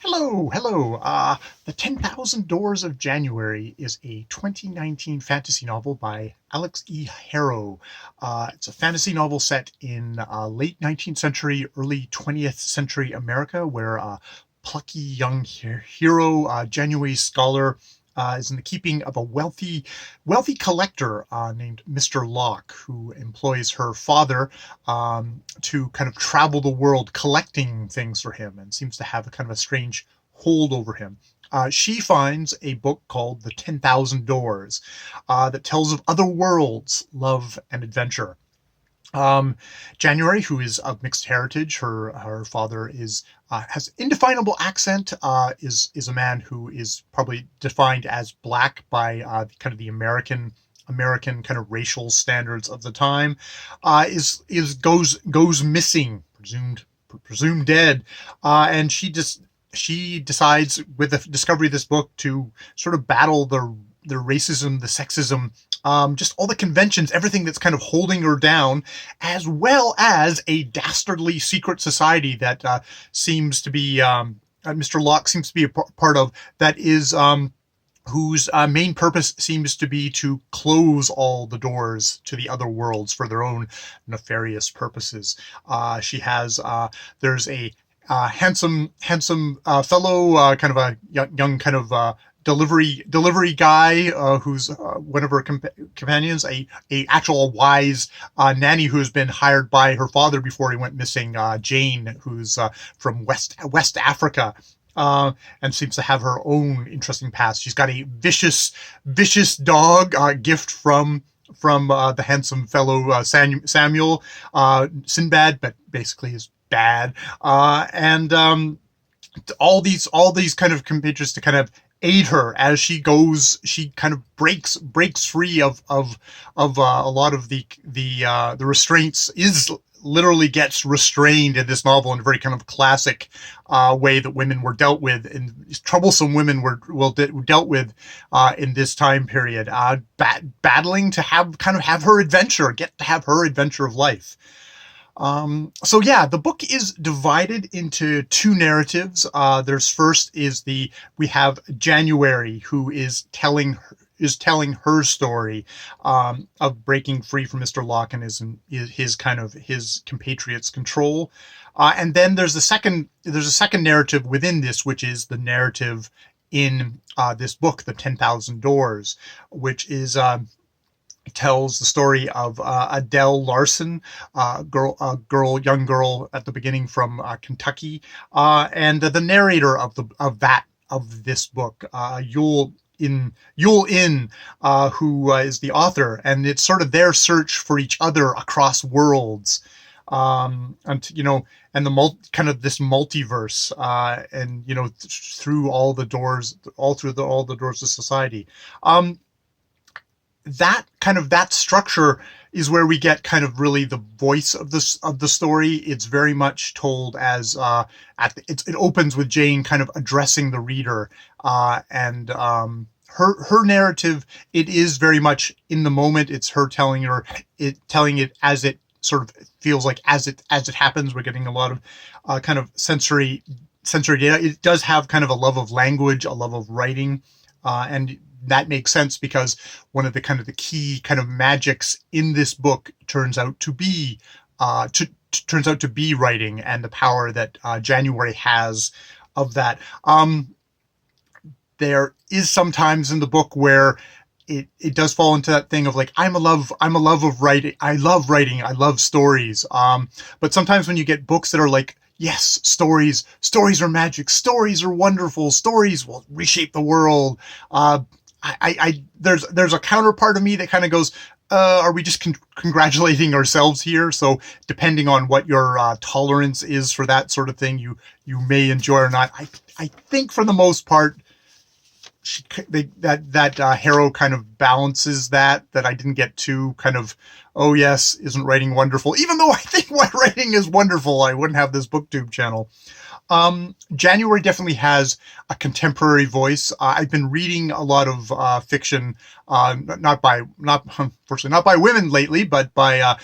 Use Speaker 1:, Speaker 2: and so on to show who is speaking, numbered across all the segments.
Speaker 1: Hello. The 10,000 Doors of January is a 2019 fantasy novel by Alex E. Harrow. It's a fantasy novel set in late 19th century, early 20th century America, where plucky young hero, January scholar, is in the keeping of a wealthy collector named Mr. Locke, who employs her father to kind of travel the world collecting things for him, and seems to have a kind of a strange hold over him. She finds a book called The 10,000 Doors that tells of other worlds, love, and adventure. January, who is of mixed heritage, her father has indefinable accent, is a man who is probably defined as black by kind of the American kind of racial standards of the time. Is goes missing, presumed dead, and she decides with the discovery of this book to sort of battle the racism, the sexism, just all the conventions, everything that's kind of holding her down, as well as a dastardly secret society that seems to be Mr. Locke seems to be a part of, that is whose main purpose seems to be to close all the doors to the other worlds for their own nefarious purposes. There's a handsome fellow, kind of a young kind of delivery guy, who's one of her companions, a actual wise nanny who's been hired by her father before he went missing, Jane, who's from West Africa. And seems to have her own interesting past. She's got a vicious dog, gift from the handsome fellow Samuel, Sinbad, but basically is bad. And all these kind of compatriots to kind of aid her as she goes. She kind of breaks free of a lot of the restraints. Literally gets restrained in this novel in a very kind of classic way that women were dealt with, and troublesome women were dealt with in this time period, battling to have her adventure, get to have her adventure of life. So yeah, the book is divided into two narratives. There's first is we have January, who is telling her story of breaking free from Mr. Locke and his compatriots' control. And then there's a second narrative within this, which is the narrative in this book, The 10,000 Doors, which is tells the story of Adele Larson, young girl at the beginning from Kentucky, and the narrator of this book, Yule In, who is the author, and it's sort of their search for each other across worlds, and kind of this multiverse, and through all the doors, all the doors of society. That structure is where we get kind of really the voice of the story. It's very much told as it opens with Jane kind of addressing the reader, and her narrative. It is very much in the moment. It's her telling it as it sort of feels like as it happens. We're getting a lot of kind of sensory data. It does have kind of a love of language, a love of writing, and that makes sense because one of the kind of the key kind of magics in this book turns out to be writing, and the power that January has of that. There is sometimes in the book where it does fall into that thing of like, I'm a love of writing. I love writing. I love stories. But sometimes when you get books that are like, yes, stories are magic. Stories are wonderful. Stories will reshape the world. There's a counterpart of me that kind of goes, are we just congratulating ourselves here? So depending on what your tolerance is for that sort of thing, you may enjoy or not. I think for the most part, Harrow kind of balances that I didn't get too kind of, oh yes, isn't writing wonderful? Even though I think my writing is wonderful, I wouldn't have this booktube channel. January definitely has a contemporary voice. I've been reading a lot of fiction, unfortunately not by women lately, but by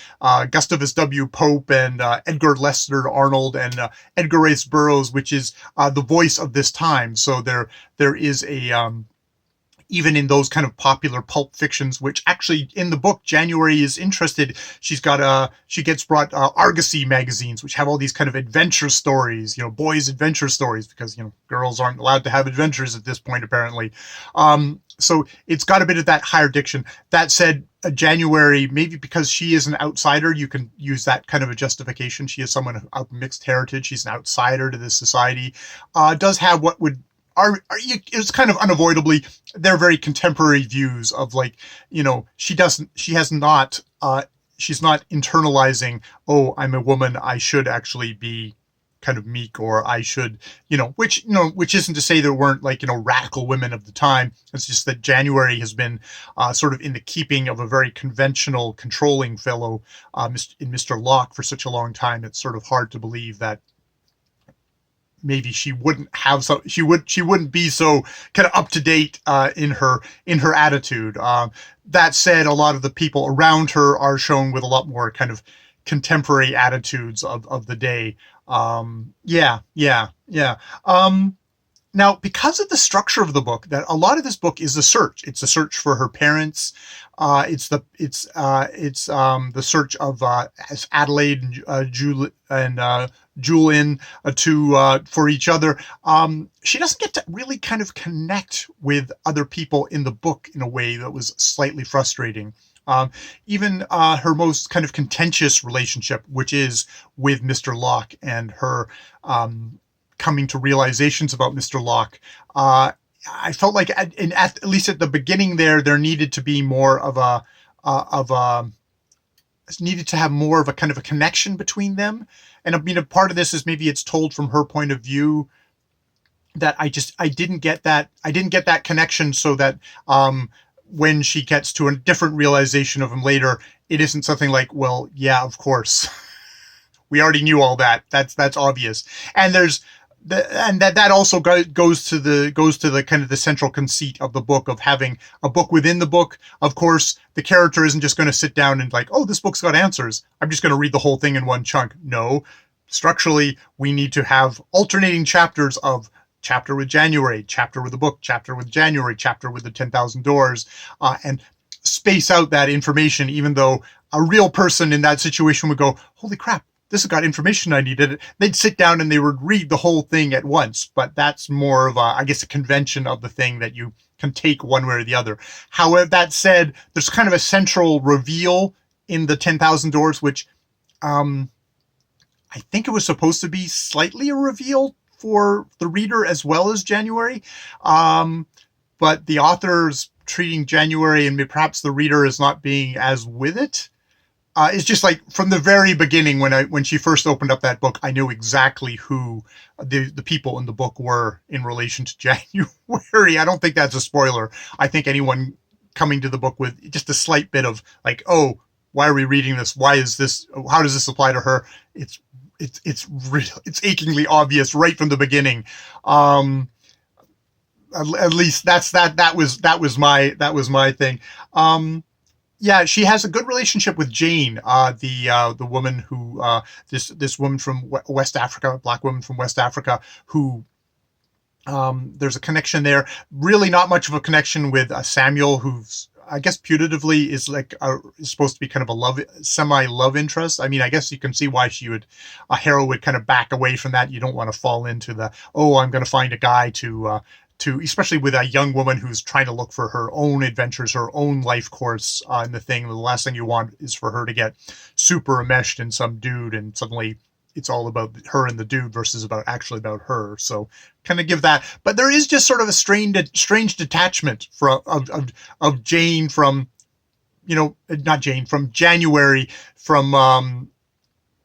Speaker 1: Gustavus W. Pope and Edgar Lester Arnold and Edgar Rice Burroughs, which is the voice of this time. So there is a even in those kind of popular pulp fictions, which actually in the book January is interested. She gets brought Argosy magazines, which have all these kind of adventure stories, boys' adventure stories, because girls aren't allowed to have adventures at this point apparently. So it's got a bit of that higher diction. That said, January, maybe because she is an outsider, you can use that kind of a justification. She is someone of mixed heritage. She's an outsider to this society. Does have what would it's kind of unavoidably they're very contemporary views of she's not internalizing, oh, I'm a woman, I should actually be kind of meek, or I should, which isn't to say there weren't radical women of the time. It's just that January has been sort of in the keeping of a very conventional, controlling fellow in Mr. Locke for such a long time. It's sort of hard to believe that maybe she wouldn't be so kind of up to date in her attitude. That said, a lot of the people around her are shown with a lot more kind of contemporary attitudes of the day. Now, because of the structure of the book, that a lot of this book is a search. It's a search for her parents. It's the search of Adelaide and Julian for each other. She doesn't get to really kind of connect with other people in the book in a way that was slightly frustrating. Even her most kind of contentious relationship, which is with Mr. Locke, and her coming to realizations about Mr. Locke. I felt like at least at the beginning there needed to be more needed to have more of a kind of a connection between them. And I mean, a part of this is maybe it's told from her point of view, that I didn't get that connection, so that when she gets to a different realization of him later, it isn't something like, well, yeah, of course. We already knew all that. That's obvious. And that also goes to the kind of the central conceit of the book, of having a book within the book. Of course, the character isn't just going to sit down and oh, this book's got answers, I'm just going to read the whole thing in one chunk. No, structurally, we need to have alternating chapters of chapter with January, chapter with the book, chapter with January, chapter with the 10,000 Doors, and space out that information, even though a real person in that situation would go, holy crap, this has got information I needed. They'd sit down and they would read the whole thing at once. But that's more of a convention of the thing that you can take one way or the other. However, that said, there's kind of a central reveal in the 10,000 Doors, which I think it was supposed to be slightly a reveal for the reader as well as January. But the author's treating January, and perhaps the reader is not being as with it. It's just from the very beginning, when she first opened up that book, I knew exactly who the people in the book were in relation to January. I don't think that's a spoiler. I think anyone coming to the book with just a slight bit of oh, why are we reading this? Why is this? How does this apply to her? It's achingly obvious right from the beginning. At least that was my thing. Yeah, she has a good relationship with Jane, the woman who this woman from West Africa, black woman from West Africa, who there's a connection there. Really, not much of a connection with Samuel, who's I guess putatively is is supposed to be kind of a semi-love interest. I mean, I guess you can see why Harrow would kind of back away from that. You don't want to fall into I'm going to find a guy to especially with a young woman who's trying to look for her own adventures, her own life course in the thing. The last thing you want is for her to get super enmeshed in some dude, and suddenly it's all about her and the dude versus about her. So kind of give that. But there is just sort of a strange detachment of Jane from, not Jane, from January, from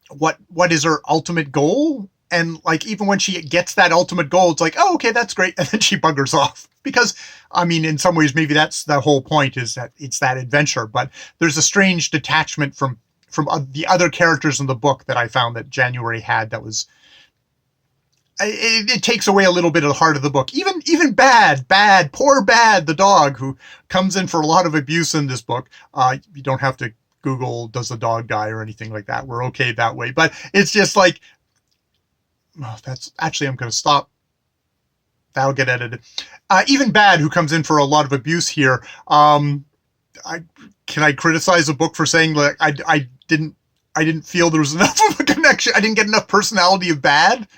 Speaker 1: what is her ultimate goal. And even when she gets that ultimate goal, it's oh, okay, that's great. And then she buggers off because, I mean, in some ways, maybe that's the whole point, is that it's that adventure. But there's a strange detachment from the other characters in the book that I found that January had that was it takes away a little bit of the heart of the book. Even poor Bad, the dog who comes in for a lot of abuse in this book. You don't have to Google does the dog die or anything like that. We're okay that way. But it's just like, oh, that's actually, I'm going to stop. That'll get edited. Even Bad, who comes in for a lot of abuse here. Can I criticize a book for saying like I didn't feel there was enough of a connection. I didn't get enough personality of Bad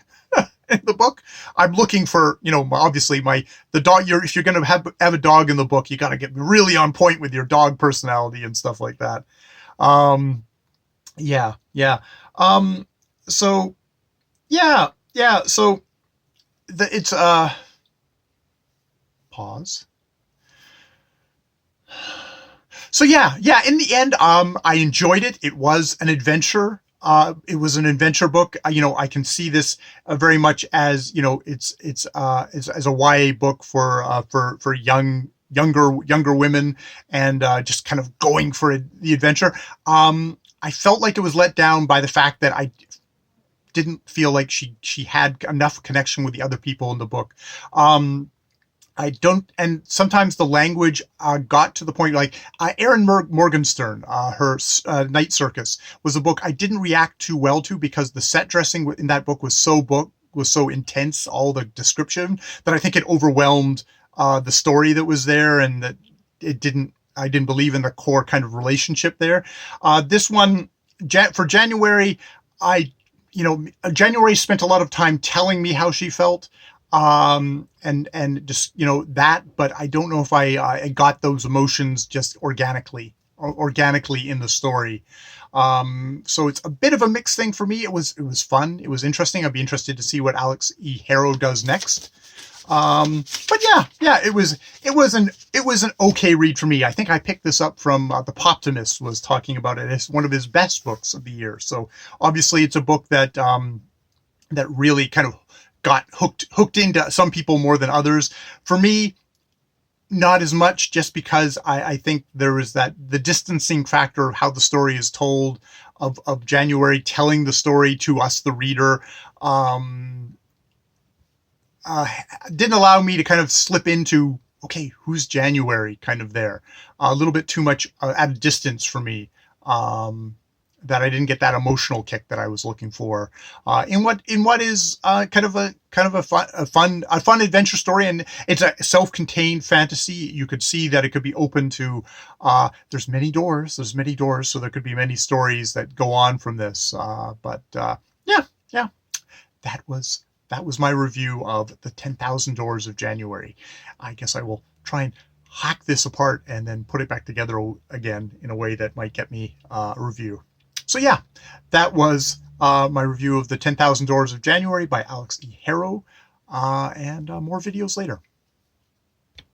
Speaker 1: in the book. I'm looking for, obviously the dog. If you're going to have a dog in the book, you got to get really on point with your dog personality and stuff like that. Yeah. So it's pause. So yeah. In the end, I enjoyed it. It was an adventure. It was an adventure book. I can see this very much as, it's as a YA book for younger women, and just kind of going for the adventure. I felt like it was let down by the fact that I didn't feel like she had enough connection with the other people in the book. And sometimes the language got to the point, like Erin Morgenstern, her Night Circus was a book I didn't react too well to, because the set dressing in that book was so intense, all the description, that I think it overwhelmed the story that was there, and that I didn't believe in the core kind of relationship there. This one, for January, January spent a lot of time telling me how she felt. And just, that, but I don't know if I got those emotions just organically in the story. So it's a bit of a mixed thing for me. It was fun. It was interesting. I'd be interested to see what Alex E. Harrow does next. But yeah, it was an okay read for me. I think I picked this up from the Poptimist was talking about it as one of his best books of the year. So obviously it's a book that really kind of got hooked into some people more than others. For me, not as much, just because I think there is the distancing factor of how the story is told, of January telling the story to us, the reader, didn't allow me to kind of slip into, okay, who's January kind of there. A little bit too much at a distance for me. That I didn't get that emotional kick that I was looking for in what is kind of a fun adventure story, and it's a self-contained fantasy. You could see that it could be open to there's many doors, so there could be many stories that go on from this. But that was my review of the 10,000 Doors of January. I guess I will try and hack this apart and then put it back together again in a way that might get me a review. So yeah, that was my review of the 10,000 Doors of January by Alex E. Harrow, and more videos later.